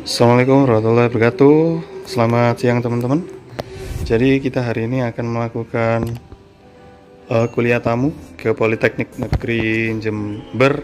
Assalamualaikum warahmatullahi wabarakatuh. Selamat siang teman-teman. Jadi kita hari ini akan melakukan kuliah tamu ke Politeknik Negeri Jember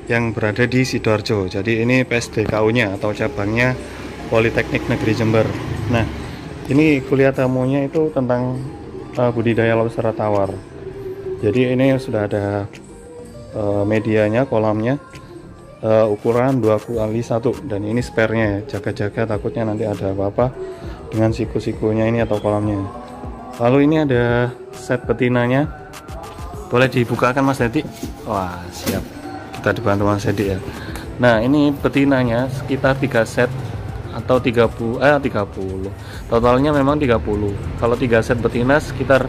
yang berada di Sidoarjo. Jadi ini PSDKU-nya atau cabangnya Politeknik Negeri Jember. Nah, ini kuliah tamunya itu tentang budidaya lobster tawar. Jadi ini sudah ada medianya, kolamnya. Ukuran 2x1 dan ini spare-nya ya, jaga-jaga takutnya nanti ada apa-apa dengan siku-sikunya ini atau kolamnya. Lalu ini ada set betinanya, boleh dibukakan Mas Dedi? Wah siap, kita dibantu Mas Dedi ya. Nah ini betinanya sekitar 3 set atau 30 totalnya memang 30. Kalau 3 set betina sekitar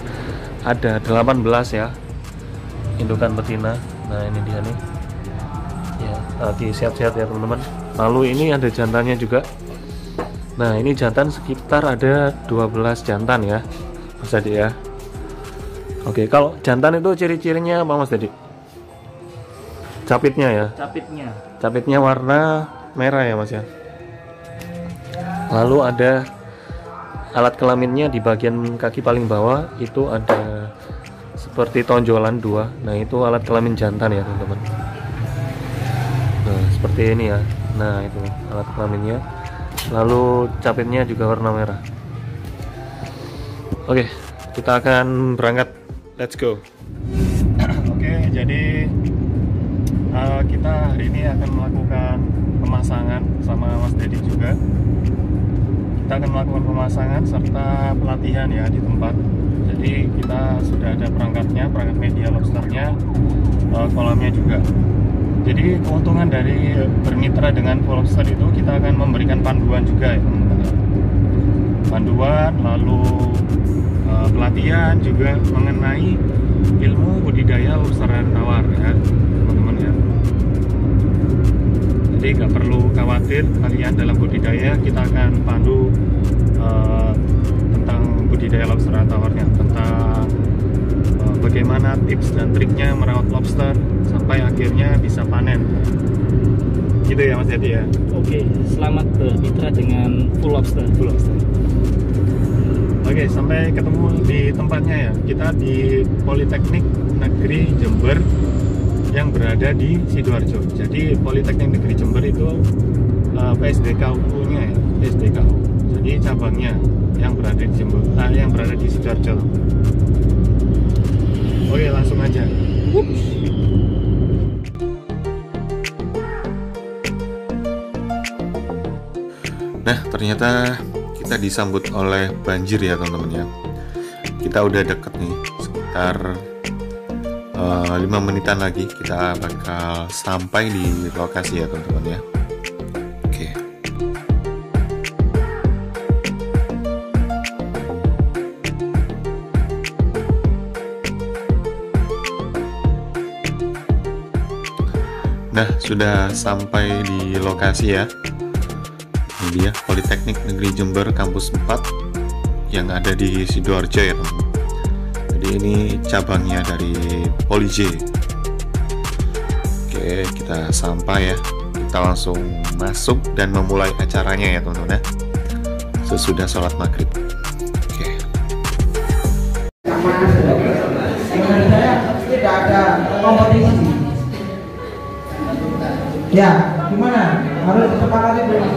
ada 18 ya indukan betina. Nah ini dia nih ya, lagi sehat-sehat ya teman-teman. Lalu ini ada jantannya juga. Nah ini jantan sekitar ada 12 jantan ya Mas Dedi ya. Oke, kalau jantan itu ciri-cirinya apa Mas Dedi? Capitnya ya, capitnya warna merah ya Mas ya. Lalu ada alat kelaminnya di bagian kaki paling bawah itu ada seperti tonjolan 2. Nah itu alat kelamin jantan ya teman-teman. Nah seperti ini ya. Nah itu alat kelaminnya. Lalu capitnya juga warna merah. Oke, kita akan berangkat. Let's go. Oke, jadi kita hari ini akan melakukan pemasangan sama Mas Dedi juga. Kita akan melakukan pemasangan serta pelatihan ya di tempat. Jadi kita sudah ada perangkatnya, perangkat media lobsternya, kolamnya juga. Jadi keuntungan dari bermitra dengan Full Lobster itu kita akan memberikan panduan juga ya teman-teman. Panduan, lalu pelatihan juga mengenai ilmu budidaya lobster tawar ya teman-teman ya. Jadi nggak perlu khawatir kalian dalam budidaya, kita akan pandu tentang budidaya lobster tawarnya, tentang bagaimana tips dan triknya merawat lobster sampai akhirnya bisa panen. Gitu ya Mas Dedi ya. Oke, selamat bermitra dengan Full Lobster. Oke, sampai ketemu di tempatnya ya. Kita di Politeknik Negeri Jember yang berada di Sidoarjo. Jadi Politeknik Negeri Jember itu PSDKU-nya ya, PSDKU. Jadi cabangnya yang berada di Jember, yang berada di Sidoarjo. Oke, langsung aja. Nah, ternyata kita disambut oleh banjir ya teman-teman ya. Kita udah deket nih, sekitar 5 menitan lagi kita bakal sampai di lokasi ya teman-teman ya. Oke. Nah, sudah sampai di lokasi ya. Ini dia Politeknik Negeri Jember Kampus 4 yang ada di Sidoarjo ya teman-teman. Jadi ini cabangnya dari Poli J. Oke, kita sampai ya. Kita langsung masuk dan memulai acaranya ya teman-teman ya. Sesudah sholat maghrib. Oke. Tidak ada kompetisi. Ya, gimana? Harus disepakati dulu.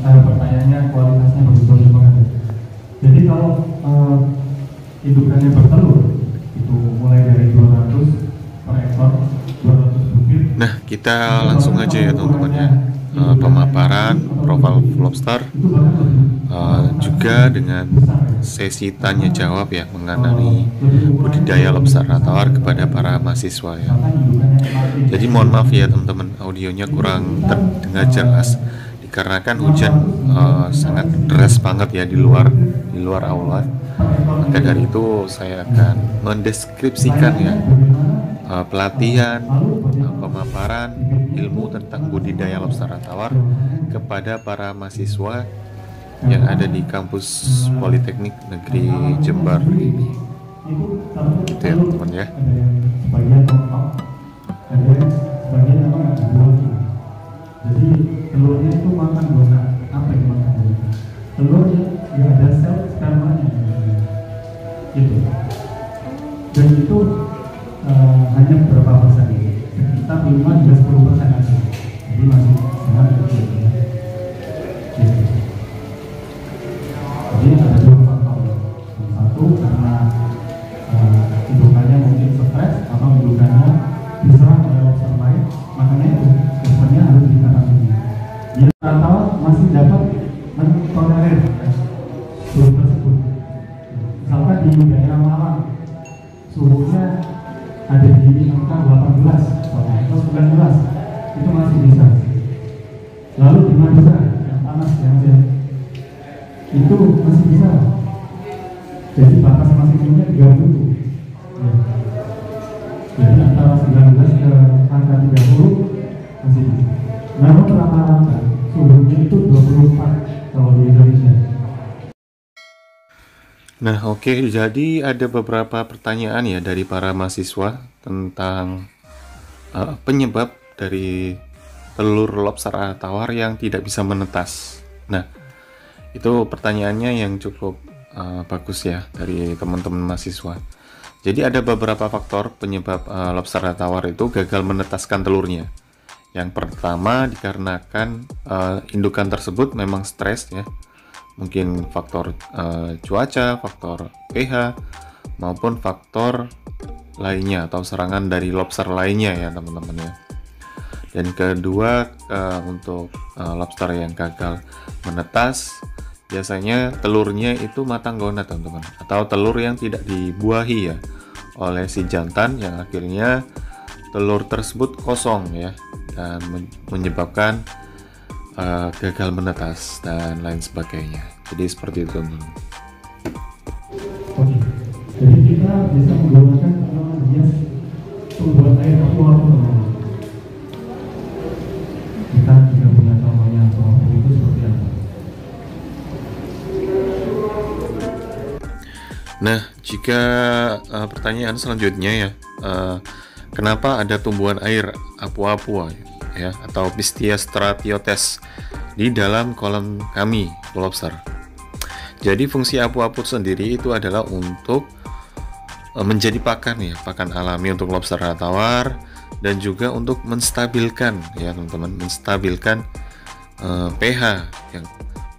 Pertanyaannya kualitasnya bagus-bagus banget ya. Jadi kalau indukannya bertelur itu mulai dari 200 per ekor, 200 butir. Nah, kita langsung aja ya teman-teman ya. Pemaparan profil lobster juga dengan sesi tanya jawab ya mengenai budidaya lobster tawar kepada para mahasiswa ya. Jadi mohon maaf ya teman-teman, audionya kurang terdengar jelas dikarenakan hujan sangat deras banget ya di luar aula. Maka dari itu saya akan mendeskripsikan ya pelatihan, pemaparan ilmu tentang budidaya lobster tawar kepada para mahasiswa yang ada di kampus Politeknik Negeri Jember ini. Itu ya teman-teman ya. Sebagian rontok, ada yang sebagian memang nggak dibuang. Jadi telurnya itu makan gona, apa yang makan gona? Telurnya ya ada sel spermanya, gitu. Dan itu hanya beberapa persen, sekitar 5-10% aja. Jadi masih sangat kecil. Gitu. Jadi ada dua faktor. Yang satu karena indukannya mungkin stres atau indukannya diserang oleh lobster lain, makanya itu lobsternya harus dikarantina. Dia atau masih dapat mentolerir suhu tersebut. Misalkan di daerah Malang suhunya ada di angka 18 atau 19, itu masih bisa. Lalu di Madura yang panas itu masih bisa. Jadi batas maksimumnya 30. Ya. Jadi antara 19 ke angka 30 masih bisa. Namun rata-rata suhunya itu 24 kalau di Indonesia. Nah, oke, jadi ada beberapa pertanyaan ya dari para mahasiswa tentang penyebab dari telur lobster tawar yang tidak bisa menetas. Nah, itu pertanyaannya yang cukup bagus ya dari teman-teman mahasiswa. Jadi ada beberapa faktor penyebab lobster tawar itu gagal menetaskan telurnya. Yang pertama dikarenakan indukan tersebut memang stres ya. Mungkin faktor cuaca, faktor pH, maupun faktor lainnya atau serangan dari lobster lainnya ya teman-teman ya. Dan kedua untuk lobster yang gagal menetas, biasanya telurnya itu matang gona teman-teman, atau telur yang tidak dibuahi ya oleh si jantan, yang akhirnya telur tersebut kosong ya, dan menyebabkan gagal menetas dan lain sebagainya. Jadi seperti itu teman-teman. Oke, jadi kita bisa menggunakan tanaman hias tumbuhan air apu-apu teman-teman. Kita juga punya contohnya apu-apu itu seperti apa? Nah, jika pertanyaan selanjutnya ya, kenapa ada tumbuhan air apu-apu ya atau Pistia stratiotes di dalam kolam kami lobster? Jadi fungsi apu-apu sendiri itu adalah untuk menjadi pakan ya, pakan alami untuk lobster tawar, dan juga untuk menstabilkan ya teman-teman, menstabilkan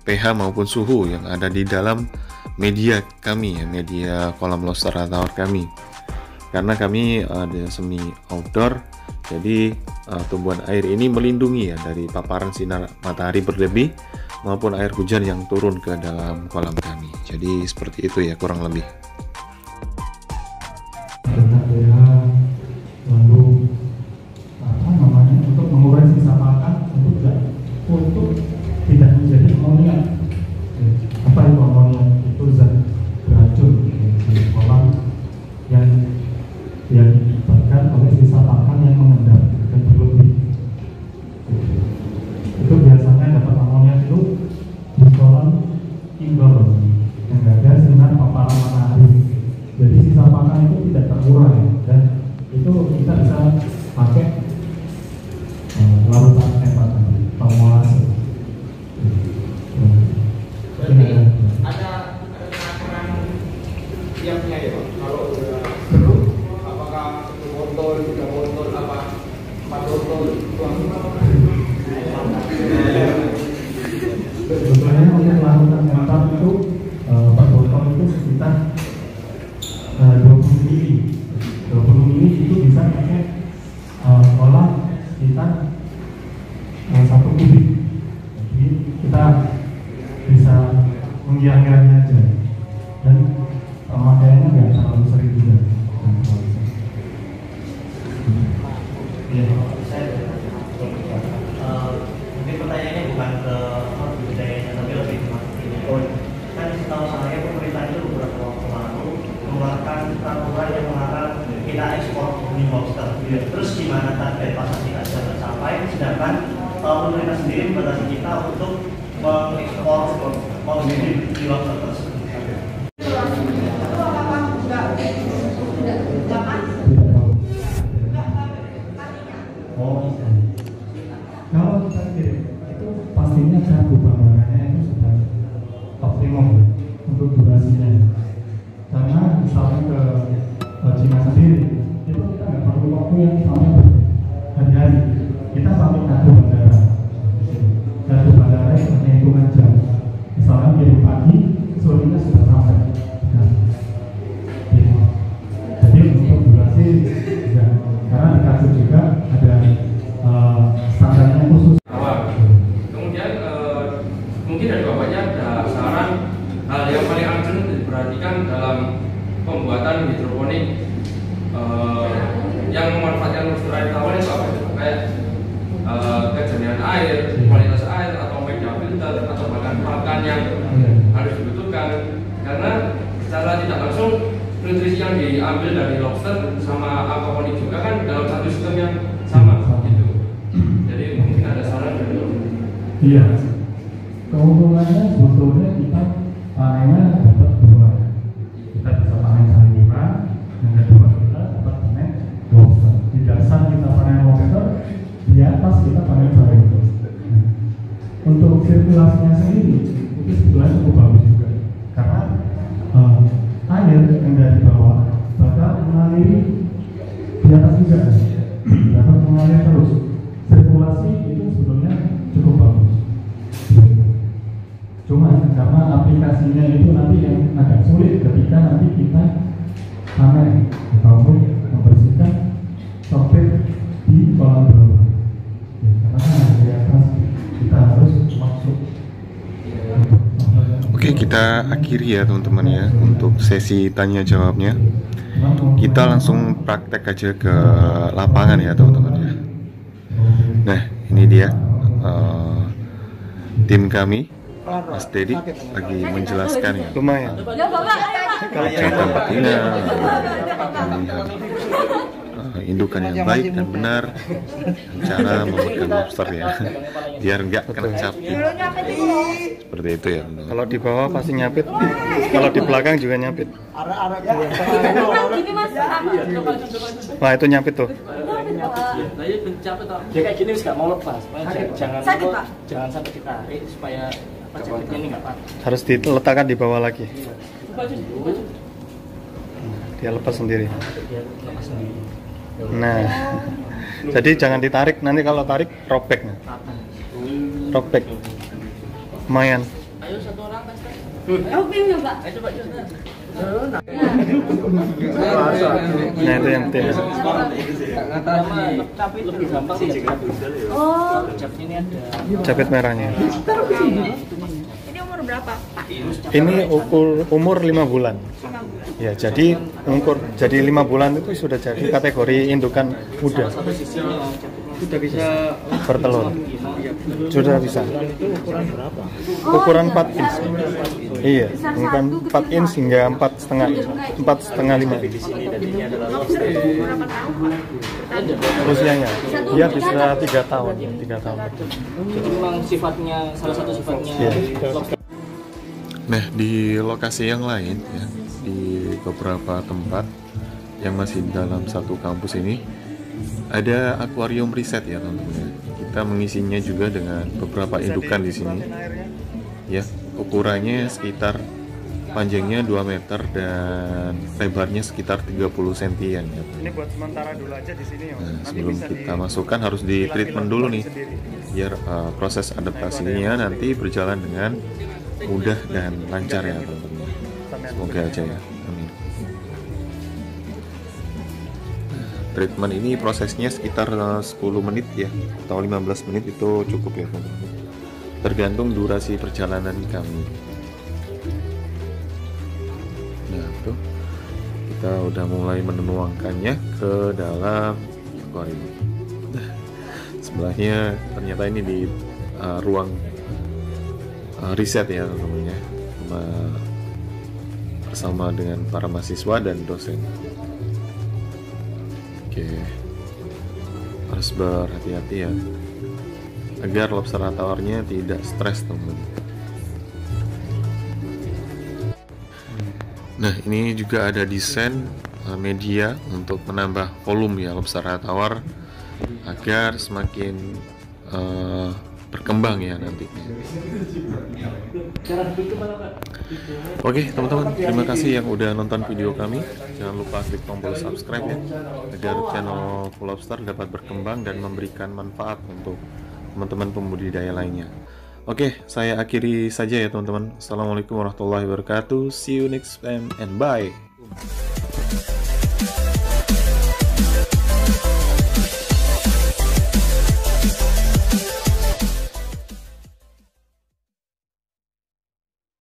pH maupun suhu yang ada di dalam media kami ya, media kolam lobster tawar kami. Karena kami ada semi outdoor, jadi tumbuhan air ini melindungi ya dari paparan sinar matahari berlebih maupun air hujan yang turun ke dalam kolam kami. Jadi seperti itu ya kurang lebih. Lalu apa namanya, untuk mengurai sisa pakan untuk tidak menjadi amonia. Apa itu amonia? Itu zat beracun di kolam yang diakibatkan oleh sisa pakan yang mengendap dan berlebih. Itu biasanya dapat amonia itu di kolam indoor yang tidak ada sinar paparan matahari. Jadi sisa pakan itu tidak terurai, dan itu kita bisa pakai larutan hepat tadi, formulasi. Berarti ada takaran tiapnya ya Pak? Kalau perlu, apakah 1 botol, 3 botol, apa 4 botol, Sebetulnya untuk larutan hepat itu per botol itu sekitar 20 mili. 20 mili itu bisa pakai kolam sekitar 1 kubik. Jadi kita bisa mengira-ngiranya aja, dan pemakaiannya nggak terlalu sering juga. Iya, mungkin pertanyaannya bukan ke budayanya, tapi lebih ke marketingnya. Kan setahu saya pemerintah itu beberapa waktu lalu mengeluarkan peraturan yang melarang kita ekspor mie lobster. Terus gimana target pasar kita sudah tercapai, sedangkan pemerintah sendiri membatasi kita untuk mengekspor konsumsi mie lobster tersebut. Kalau kita kirim itu pastinya kargo bangunannya itu sudah optimum untuk durasinya. Karena misalnya ke Cina sendiri itu kita nggak perlu waktu yang sampai berhari-hari. Kita pakai kargo bandara. Kargo bandara itu hanya hitungan jam. Misalnya kirim pagi, sorenya sudah sampai. Nah, gitu. Jadi untuk durasi ya, karena di kargo juga ada standarnya khusus. Kemudian mungkin dari bapaknya ada saran hal yang paling urgent diperhatikan dalam pembuatan hidroponik yang memanfaatkan unsur air tawar itu apa? Kayak kejernihan air, kualitas air, atau media filter, atau bahkan pakan yang harus dibutuhkan, karena secara tidak langsung nutrisi yang diambil dari lobster sama aquaponik juga kan dalam satu sistem yang sama gitu. Jadi mungkin ada saran dari Iya, keuntungannya sebetulnya kita panennya dapat dua. Kita bisa panen sayuran, yang kedua kita dapat panen lobster. Di dasar kita panen lobster, di atas kita panen sayur. Untuk sirkulasinya sendiri itu sebetulnya cukup bagus juga, karena air yang dari bawah bakal mengaliri di atas juga, dapat mengalir terus. Sirkulasi itu sebetulnya cukup bagus. Cuma karena aplikasinya itu nanti yang agak sulit ketika nanti kita panen ataupun membersihkan sopir di kolam bawah. Karena kan di atas kita harus masuk. Oke, kita akhiri ya teman-teman ya untuk sesi tanya jawabnya. Kita langsung praktek aja ke lapangan ya teman-teman ya. Nah, ini dia tim kami, Mas Dedi lagi menjelaskan ya. Lumayan. Kalau cerita betina, melihat indukan yang baik dan benar, cara memegang lobster ya, biar nggak kena capit. Seperti itu ya. Kalau di bawah pasti nyapit, kalau di belakang juga nyapit. Wah, itu nyapit tuh. Dia kayak gini nggak mau lepas, jangan sampai ditarik supaya capitnya ini nggak patah. Harus diletakkan di bawah lagi. Dia lepas sendiri. Nah, jadi jangan ditarik, nanti kalau tarik robek. Robek. Lumayan. Ayo satu orang tes. Pak. Ayo coba. Nah, itu yang penting. Tapi lebih gampang sih. Oh. Ini ada. Capit merahnya. Ini umur berapa, Pak? Ini umur 5 bulan. Ya, jadi jadi 5 bulan itu sudah jadi kategori indukan muda. Sudah bisa Bertelur. Sudah bisa. Ukuran 4 inch. Iya, bukan 4 inch hingga 4,5 5. Lobster itu berapa tahun, Pak? Usianya dia bisa 3 tahun. Jadi memang sifatnya, salah satu sifatnya lobster. Nah, di lokasi yang lain ya, di beberapa tempat yang masih dalam satu kampus ini ada akuarium riset ya teman-teman. Kita mengisinya juga dengan beberapa indukan di sini. Ya, ukurannya sekitar panjangnya 2 meter dan lebarnya sekitar 30 cm ya. Ini buat sementara dulu aja di sini ya. Nah, sebelum kita masukkan harus di treatment dulu nih. Biar proses adaptasinya nanti berjalan dengan mudah dan lancar ya teman-teman. Semoga aja ya. Amin. Treatment ini prosesnya sekitar 10 menit ya, atau 15 menit itu cukup ya teman-teman. Tergantung durasi perjalanan kami. Nah, tuh kita udah mulai menuangkannya ke dalam akuarium. Sebelahnya ternyata ini di ruang riset ya teman-teman ya, bersama dengan para mahasiswa dan dosen. Oke. Oke, harus berhati-hati ya, agar lobster towernya tidak stres teman-teman. Nah, ini juga ada desain media untuk menambah volume ya lobster tower agar semakin berkembang ya nantinya. Oke teman-teman, terima kasih yang udah nonton video kami. Jangan lupa klik tombol subscribe ya, agar channel Full Lobster dapat berkembang dan memberikan manfaat untuk teman-teman pembudidaya lainnya. Oke, saya akhiri saja ya teman-teman. Assalamualaikum warahmatullahi wabarakatuh. See you next time and bye.